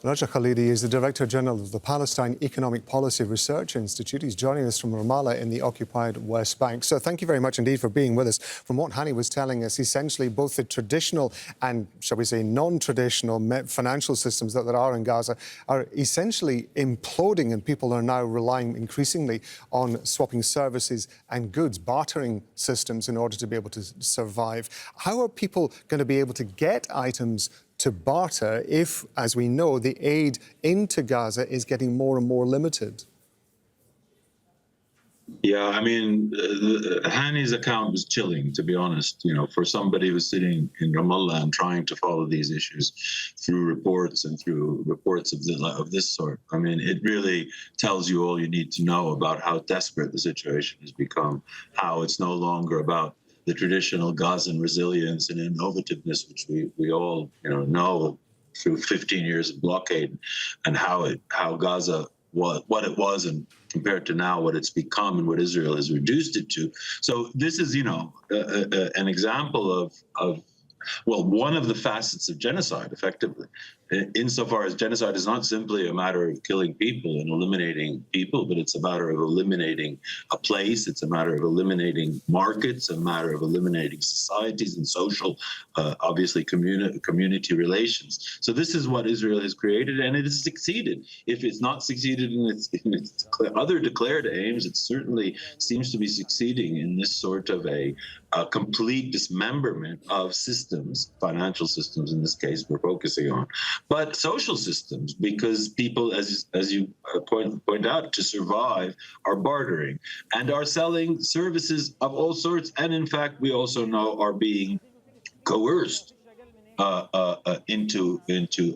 Raja Khalidi is the Director General of the Palestine Economic Policy Research Institute. He's joining us from Ramallah in the occupied West Bank. So thank you very much indeed for being with us. From what Hani was telling us, essentially both the traditional and, shall we say, non-traditional financial systems that there are in Gaza are essentially imploding, and people are now relying increasingly on swapping services and goods, bartering systems in order to be able to survive. How are people going to be able to get items to barter if, as we know, the aid into Gaza is getting more and more limited? Yeah, I mean, Hani's account was chilling, to be honest, for somebody who's sitting in Ramallah and trying to follow these issues through reports and through reports of this sort. I mean, it really tells you all you need to know about how desperate the situation has become, how it's no longer about the traditional Gazan resilience and innovativeness, which we all know through 15 years of blockade, and how Gaza was what it was, and compared to now what it's become and what Israel has reduced it to. So this is an example of one of the facets of genocide, effectively, insofar as genocide is not simply a matter of killing people and eliminating people, but it's a matter of eliminating a place, it's a matter of eliminating markets, a matter of eliminating societies and social, obviously, community relations. So this is what Israel has created, and it has succeeded. If it's not succeeded in its other declared aims, it certainly seems to be succeeding in this sort of a complete dismemberment of systems, financial systems in this case we're focusing on, but social systems, because people, as you point out, to survive are bartering and are selling services of all sorts, and in fact we also know are being coerced into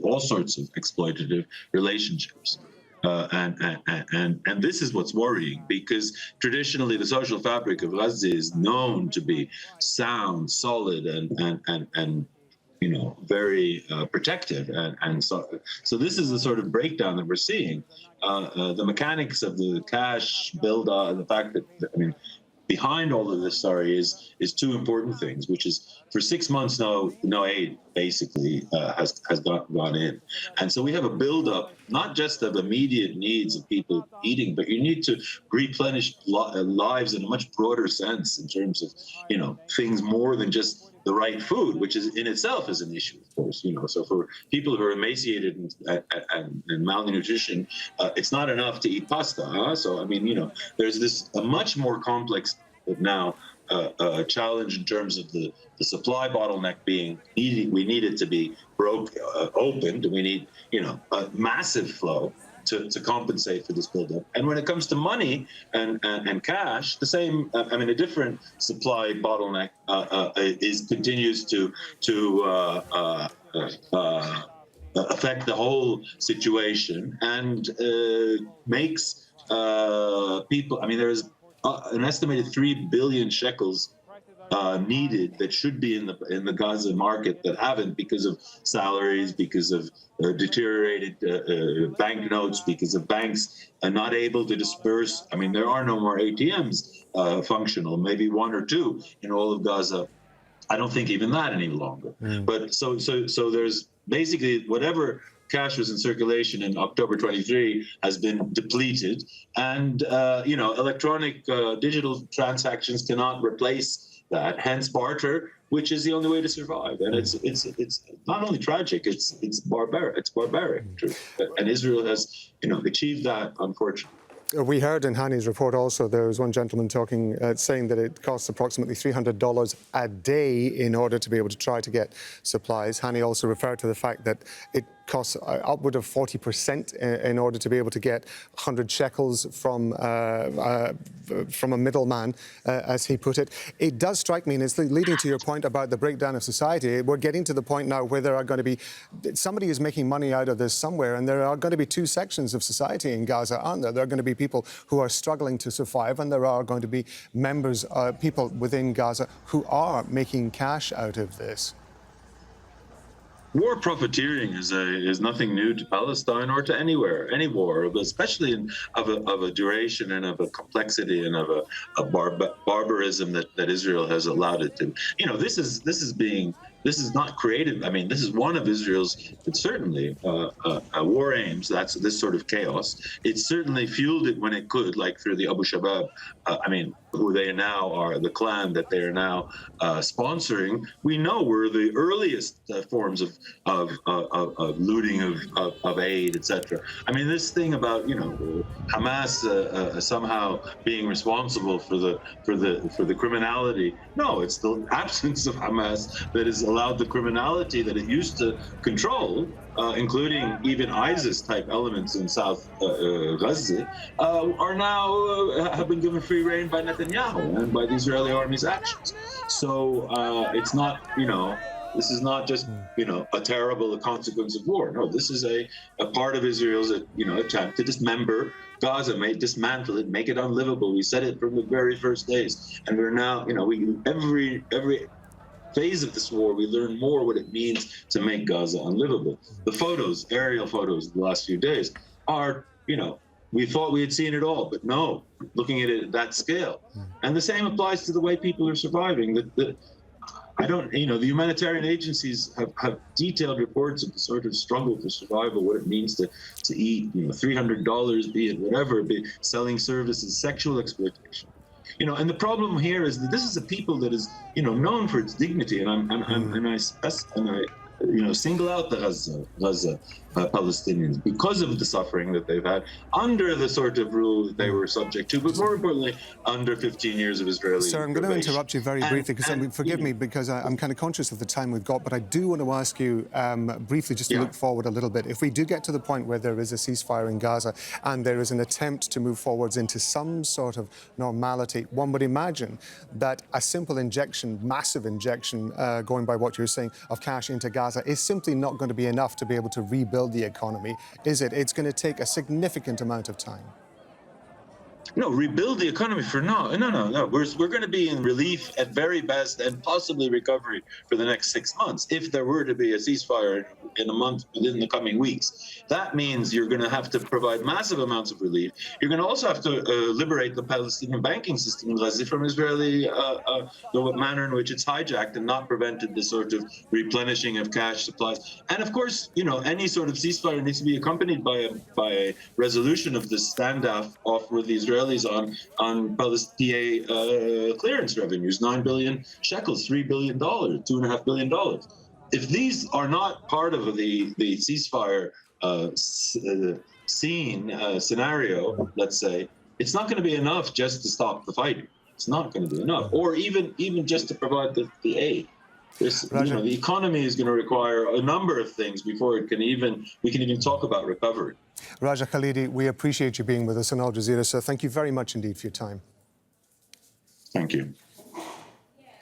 all sorts of exploitative relationships. And this is what's worrying, because traditionally the social fabric of Gaza is known to be sound, solid, and very protective, and so this is the sort of breakdown that we're seeing. The mechanics of the cash build-up, and the fact that, behind all of this, is two important things, which is for 6 months no aid basically has gone in, and so we have a build-up not just of immediate needs of people eating, but you need to replenish lives in a much broader sense, in terms of things more than just the right food, which is in itself is an issue, of course. So for people who are emaciated and malnutrition, it's not enough to eat pasta. So there's this a much more complex now challenge in terms of the supply bottleneck being needed. We need it to be opened. We need a massive flow to compensate for this buildup. And when it comes to money and cash, the same. A different supply bottleneck continues to affect the whole situation, and makes people. There is an estimated 3 billion shekels needed that should be in the Gaza market that haven't, because of salaries, because of deteriorated banknotes, because of banks not able to disperse. There are no more ATMs functional, maybe one or two in all of Gaza. I don't think even that any longer. But so there's basically whatever cash was in circulation in October 23 has been depleted, and electronic digital transactions cannot replace that. Hence barter, which is the only way to survive. And it's not only tragic, it's barbaric. It's barbaric, and Israel has achieved that, unfortunately. We heard in Hani's report also, there was one gentleman talking, saying that it costs approximately $300 a day in order to be able to try to get supplies. Hani also referred to the fact that it costs upward of 40% in order to be able to get 100 shekels from a middleman, as he put it. It does strike me, and it's leading to your point about the breakdown of society. We're getting to the point now where there are going to be, somebody is making money out of this somewhere, and there are going to be two sections of society in Gaza, aren't there? There are going to be people who are struggling to survive, and there are going to be people within Gaza who are making cash out of this. War profiteering is nothing new to Palestine or to anywhere, any war, but especially of a duration and of a complexity and of a barbarism that Israel has allowed it to. You know, this is not created. I mean, this is one of Israel's certainly war aims. That's this sort of chaos. It certainly fueled it when it could, like through the Abu Shabaab. I mean, who they now are, the clan that they are now sponsoring. We know were the earliest forms of looting of aid, etc. I mean, this thing about Hamas somehow being responsible for the criminality. No, it's the absence of Hamas that has allowed the criminality that it used to control, including even ISIS-type elements in South Gaza, are now have been given free rein by Netanyahu and by the Israeli army's actions. So it's not, this is not just, a terrible consequence of war. No, this is a part of Israel's, attempt to dismember Gaza, dismantle it, make it unlivable. We said it from the very first days, and we're now, every phase of this war, we learn more what it means to make Gaza unlivable. The photos, aerial photos of the last few days are, we thought we had seen it all, but no, looking at it at that scale. And the same applies to the way people are surviving. The humanitarian agencies have detailed reports of the sort of struggle for survival, what it means to eat, $300, be it whatever, be selling services, sexual exploitation. And the problem here is that this is a people that is, known for its dignity, and I single out the Gaza Palestinians because of the suffering that they've had under the sort of rule that they were subject to, but more importantly, under 15 years of Israeli. Sir, I'm going to interrupt you very briefly, because forgive me, because I'm kind of conscious of the time we've got, but I do want to ask you briefly, just to look forward a little bit. If we do get to the point where there is a ceasefire in Gaza and there is an attempt to move forwards into some sort of normality, one would imagine that a simple injection, massive injection, going by what you're saying, of cash into Gaza is simply not going to be enough to be able to rebuild the economy, is it? It's going to take a significant amount of time. No, rebuild the economy for no. We're going to be in relief at very best and possibly recovery for the next 6 months. If there were to be a ceasefire in a month within the coming weeks, that means you're going to have to provide massive amounts of relief. You're going to also have to liberate the Palestinian banking system in Gaza from Israeli, the manner in which it's hijacked and not prevented the sort of replenishing of cash supplies. And of course, any sort of ceasefire needs to be accompanied by a resolution of the standoff with the Israelis on Palestinian clearance revenues, 9 billion shekels, $3 billion, $2.5 billion. If these are not part of the ceasefire scenario, let's say, it's not going to be enough just to stop the fighting. It's not going to be enough, or even just to provide the aid. The economy is going to require a number of things before we can even talk about recovery. Raja Khalidi, we appreciate you being with us on Al Jazeera, sir. Thank you very much indeed for your time. Thank you.